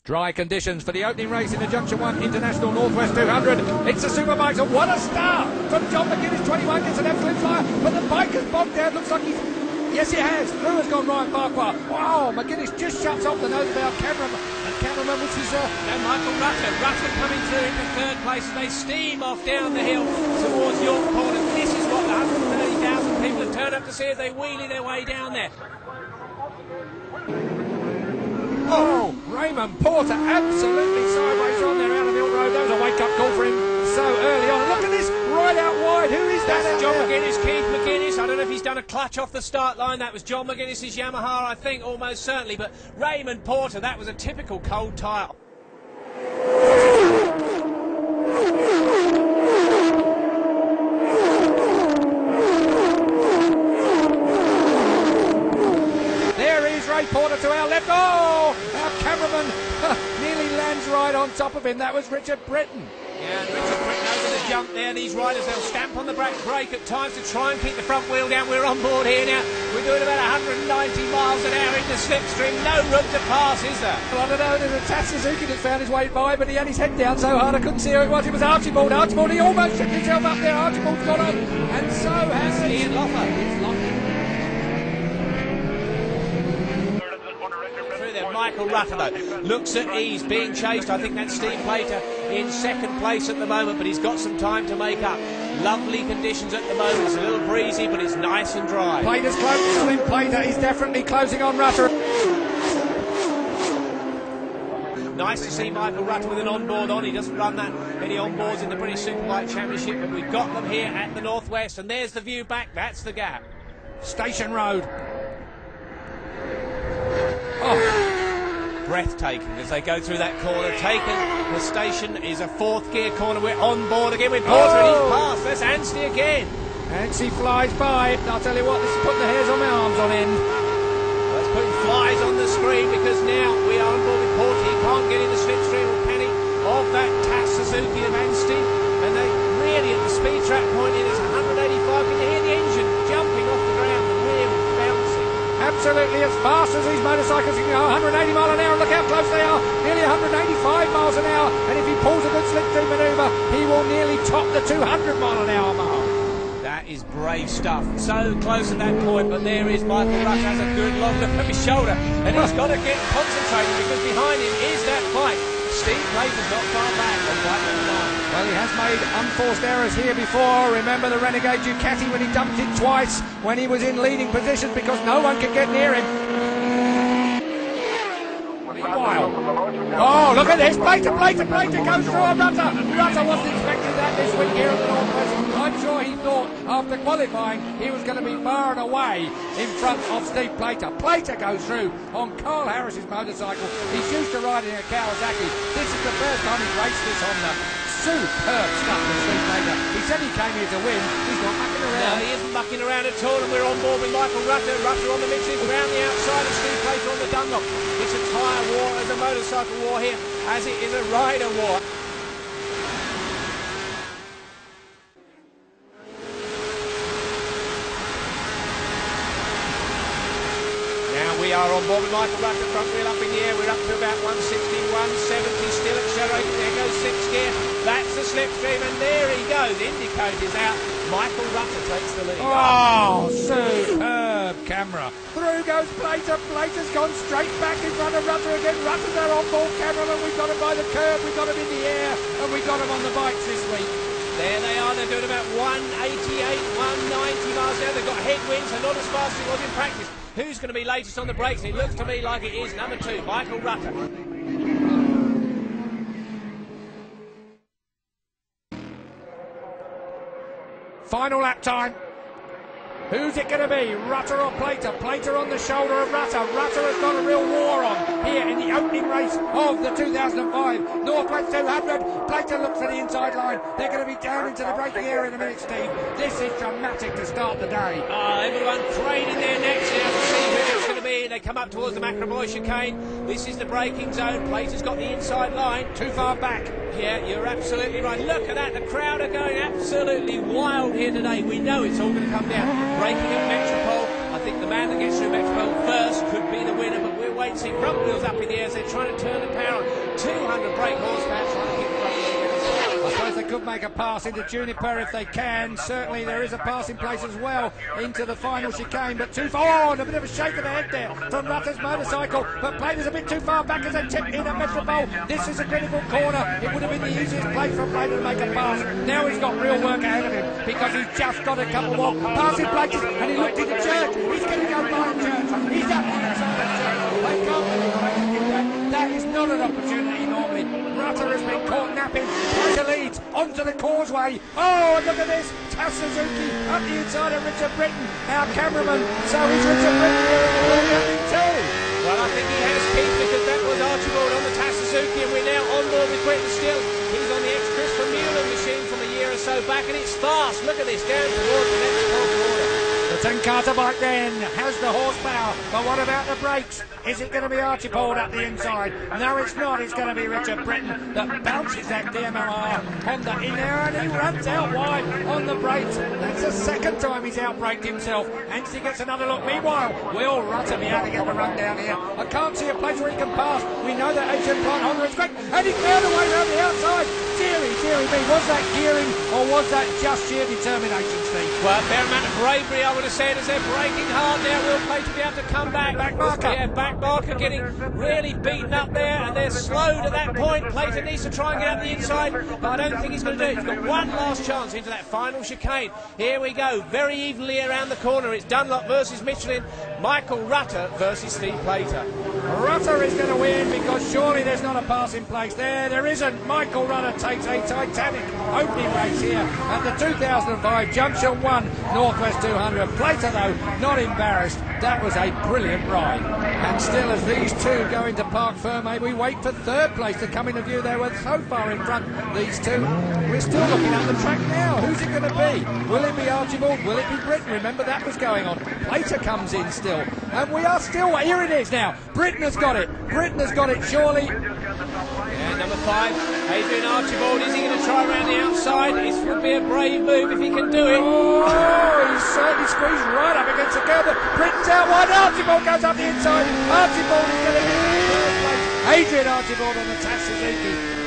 Dry conditions for the opening race in the Junction 1 International Northwest 200. It's the Superbikes, and what a start from John McGuinness. 21 gets an absolute flyer, but the bike has bogged down. Looks like he's... Yes, he has. Through has gone Ryan Farquhar. Wow, McGuinness just shuts off the nose of our cameraman, which is... And Michael Rutter coming through into third place as they steam off down the hill towards York Corner. This is what the 130,000 people have turned up to see as they wheelie their way down there. Oh, Raymond Porter absolutely sideways on there out of Mill Road. That was a wake-up call for him so early on. Look at this, right out wide. Who is that? That's John McGuinness, Keith McGuinness. I don't know if he's done a clutch off the start line. That was John McGuinness's Yamaha, I think, almost certainly. But Raymond Porter, that was a typical cold tyre. Porter to our left. Oh, our cameraman nearly lands right on top of him. That was Richard Britton. Yeah, and Richard Britton over the jump there. These riders, they'll stamp on the brake at times to try and keep the front wheel down. We're on board here now. We're doing about 190 miles an hour into slipstream. No room to pass, is there? Well, I don't know. There's a Tat Suzuki that's found his way by, but he had his head down so hard I couldn't see who it was. It was Archibald. He almost shook himself up there. Archibald's got on, and so has Ian Loffer. Michael Rutter, though, looks at ease, being chased. I think that's Steve Plater in second place at the moment, but he's got some time to make up. Lovely conditions at the moment. It's a little breezy, but it's nice and dry. Plater's close. Slim Plater is definitely closing on Rutter. Nice to see Michael Rutter with an onboard on. He doesn't run that many onboards in the British Superbike Championship, but we've got them here at the Northwest, and there's the view back. That's the gap. Station Road. Oh. Breathtaking as they go through that corner. Taken, the station is a fourth gear corner. We're on board again with Porter, and he's passed. That's Anstey again. Anstey flies by. I'll tell you what, this is putting the hairs on my arms on end. That's putting flies on the screen because now we are on board with Porter. He can't get in the slipstream or penny of that Tat Suzuki of Anstey, and they really at the speed trap point it is 185. Can you hear the engine jumping off the ground? The wheel bouncing. Absolutely as fast as these motorcycles can go. 180 miles an hour. Look how close they are. Nearly 185 miles an hour. And if he pulls a good slipstream manoeuvre, he will nearly top the 200 mile an hour mark. That is brave stuff. So close at that point, but there is Michael Rutter. Has a good long look at his shoulder, and he's got to get concentrated because behind him is that bike. Steve Plater's not far back on bike number 9. Well, he has made unforced errors here before. Remember the Renegade Ducati when he dumped it twice when he was in leading positions because no one could get near him. Wow. Oh, look at this. Plater goes through on Rutter. Rutter wasn't expecting that this week here at the Northwest. I'm sure he thought after qualifying he was going to be far and away in front of Steve Plater. Plater goes through on Carl Harris's motorcycle. He's used to riding a Kawasaki. This is the first time he's raced this Honda. Superb stuff with Steve Plater. He said he came here to win. He's not mucking around. No, he isn't mucking around at all, and we're on board with Michael Rutter. Rutter on the mixing, round the outside, and Steve Plater on the Dunlop. It's a tyre war as a motorcycle war here, as it is a rider war. We are on board with Michael Rutter, front wheel up in the air. We're up to about 160, 170, still accelerating. There goes 6th gear. That's the slipstream, and there he goes. Indicators out. Michael Rutter takes the lead. Oh, superb camera. Through goes Plater. Plater's gone straight back in front of Rutter again. Rutter's our on-board cameraman. We've got him by the curb. We've got him in the air, and we've got him on the bikes this week. There they are. They're doing about 188, 190 miles an hour. They've got headwinds, so not as fast as it was in practice. Who's going to be latest on the brakes? It looks to me like it is number 2, Michael Rutter. Final lap time. Who's it going to be? Rutter or Plater? Plater on the shoulder of Rutter. Rutter has got a real war on here in the opening race of the 2005 Northwest 200. Plater looks at the inside line. They're going to be down into the braking area in a minute, Steve. This is dramatic to start the day. Everyone craning their necks now to see who it's going to be. They come up towards the McEvoy chicane. This is the braking zone. Plater's got the inside line. Too far back. Yeah, you're absolutely right. Look at that. The crowd are going absolutely wild here today. We know it's all going to come down. Braking at Metropole. I think the man that gets through Metropole first could be the winner, but we're wait and see. Front wheels up in the air as they're trying to turn the power on. 200 brake horsepower trying to keep the front wheel. I suppose they could make a pass into Juniper if they can. Certainly there is a pass in place as well into the final chicane, but too far. Oh, and a bit of a shake of the head there from Rutter's motorcycle, but Plater's a bit too far back as they tip in at Metropole. This is a critical corner. It would have been the easiest place for Plater to make a pass. Now he's got real work ahead of him because he's just got a couple more passing places, and he looked into Church. He's going to go by Church. He's up the inside of Church. They can't believe Plater did that. That is not an opportunity normally. Rutter has been caught napping. Plater leads onto the causeway. Oh, look at this. Tas Suzuki up the inside of Richard Britton, our cameraman. So is Richard Britton here in the leading too. Well, I think he has, Keith, because that was Archibald on the Tas Suzuki, and we're now on board with Britton still. He's on the ex-Christopher Mueller machine from a year or so back, and it's fast. Look at this, down towards the next corner. The 10-carter bike then has the horsepower, but what about the brakes? Is it going to be Archibald up the inside? No, it's not. It's going to be Richard Britton that bounces that DMLR Honda in there, and he runs out wide on the brakes. That's the second time he's outbraked himself. Anstey gets another look. Meanwhile, will Rutter be able to get the run down here? I can't see a place where he can pass. We know that Asian Plant Honda is quick, and he found a way around the outside. Deary me, was that gearing or was that just sheer determination, Steve? Well, a fair amount of bravery, I would have said, as they're braking hard now. Will Plater be able to come back? Back marker. Yeah, back marker getting really beaten up there, and they're slowed at that point. Plater needs to try and get up the inside, but I don't think he's going to do it. He's got one last chance into that final chicane. Here we go, very evenly around the corner. It's Dunlop versus Michelin, Michael Rutter versus Steve Plater. Rutter is going to win because surely there's not a pass in place there. There isn't. Michael Rutter takes a titanic opening race here at the 2005 Junction 1 Northwest 200. Plater, though, not embarrassed. That was a brilliant ride. And still, as these two go into Parc Ferme, we wait for third place to come into view. They were so far in front, these two. We're still looking at the track now. Who's it going to be? Will it be Archibald? Will it be Britton? Remember, that was going on. Plater comes in still. And we are still... Here it is now. Britton has got it. Britton has got it, surely. And number 5, Adrian Archibald. Is he going to try around the outside? This would be a brave move if he can do it. Oh, he's certainly squeezed right up against the curb. Britton's out wide. Archibald goes up the inside. Archibald is going to get in the first place. Adrian Archibald on the Tas Suzuki.